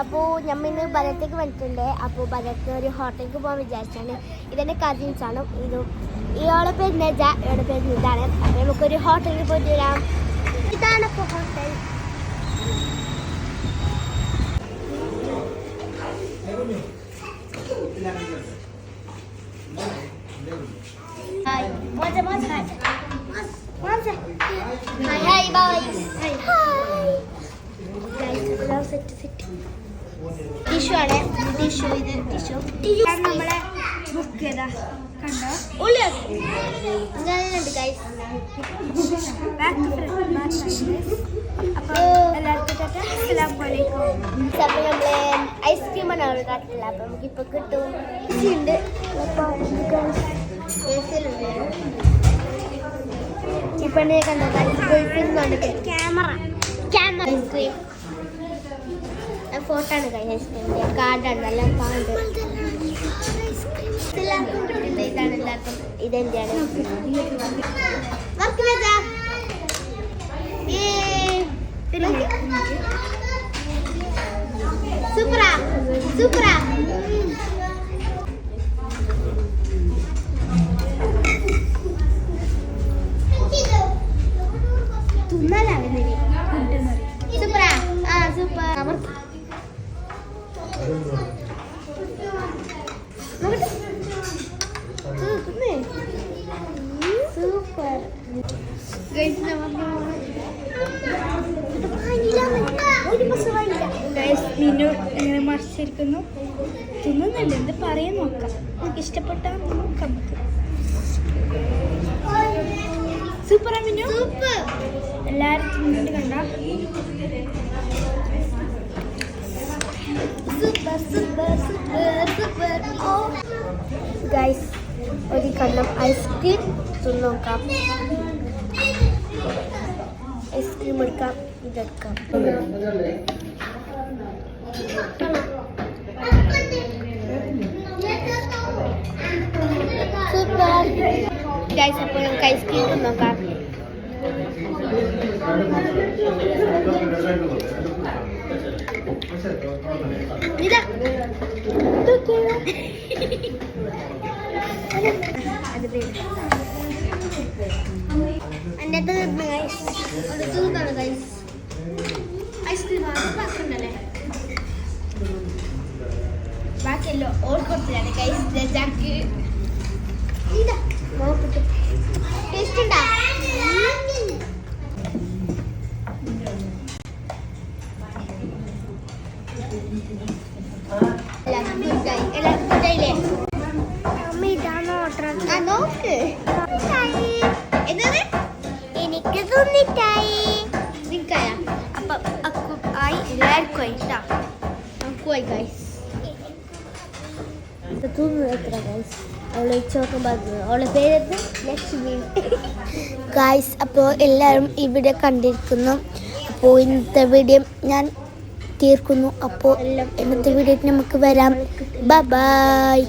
അപ്പോൾ നമ്മൾ ഇന്ന് ബലത്തേക്ക് വന്നിട്ടുണ്ട്. അപ്പോൾ ബലത്ത് ഒരു ഹോട്ടലിലേക്ക് പോകാൻ വിചാരിച്ചാണ്. ഇതെൻ്റെ കസിൻസാണ്. ഇയാളുടെ പേര് നജ, ഇയാളുടെ പേര് ഇതാണ്. അപ്പോൾ നമുക്കൊരു ഹോട്ടലിൽ പോയിട്ട് വരാം. ഇതാണ് ഇപ്പോൾ ഹോട്ടൽ. ടിഷ്യൂ ആണ്. ടിഷ്യൂ ഇത് ടിഷ്യൂ നമ്മളെ ബുക്ക് ചെയ്താ കണ്ടോ ഉള്ളിലുണ്ട് ഗൈസ്. അപ്പോൾ എല്ലാവർക്കും അപ്പോൾ നമ്മള് ഐസ്ക്രീമാണ് അവിടെ കാട്ടില്ല. അപ്പം നമുക്കിപ്പോൾ കിട്ടും. ഉണ്ട് ഇപ്പം കണ്ടോ ക്യാമറ ഐസ്ക്രീം ഫോട്ടോ ആണ് കഴിഞ്ഞ ഐസ്ക്രീമിൻ്റെ കാർഡാണ്. നല്ല കാർഡ് എല്ലാവർക്കും കിട്ടുന്നുണ്ട്. ഇതാണ് എല്ലാവർക്കും. ഇതെന്താണ് സൂപ്പറാ സൂപ്പറാ. സൂപ്പറാ. ആ സൂപ്പർ. സൂപ്പർ മീനു എങ്ങനെ മറിച്ചിരിക്കുന്നു തിന്നുന്നല്ലേ എന്ത് പറയാൻ നോക്കാം. നമുക്ക് ഇഷ്ടപ്പെട്ട നോക്കാം. സൂപ്പറാ മീനു. എല്ലാവരും തിന്നിട്ട് കണ്ട ഗൈസ് ഒരു കണ്ണം ഐസ്ക്രീം തിന്നോക്കാം. ഐസ്ക്രീം എടുക്കാം. ഇതെടുക്കാം. Super guys. അപ്പോൾ നമുക്ക് ഐസ്ക്രീം തിന്നോക്കാം. ഇതാ എൻ്റെ തീർന്നാണ് ഗൈസ്. ഐസ്ക്രീം ബാക്കിയുണ്ടല്ലേ, ബാക്കിയല്ലോ ഓർക്കൊടുത്തിലാണ് ഗൈസ്. ജാക്ക് ഇതാ നോക്കിട്ട് ടേസ്റ്റ് ഉണ്ടാ. നോക്ക് എനിക്ക് തിന്നിട്ടായി നിൽക്കായ. അപ്പം ആയി എല്ലാവർക്കും ആയിട്ടാ നമുക്കുമായി ഗൈസ്. തിന്നത് എത്ര ഗൈസ്. അവളെ ചോക്കം പറഞ്ഞു. അവളെ പേരെന്ത്? ലക്ഷ്മി ഗൈസ്. അപ്പോൾ എല്ലാവരും ഇവിടെ കണ്ടിരിക്കുന്നു. അപ്പോൾ ഇന്നത്തെ വീഡിയോ ഞാൻ തീർക്കുന്നു. അപ്പോൾ ഇന്നത്തെ വീഡിയോ നമുക്ക് വരാം. Bye bye.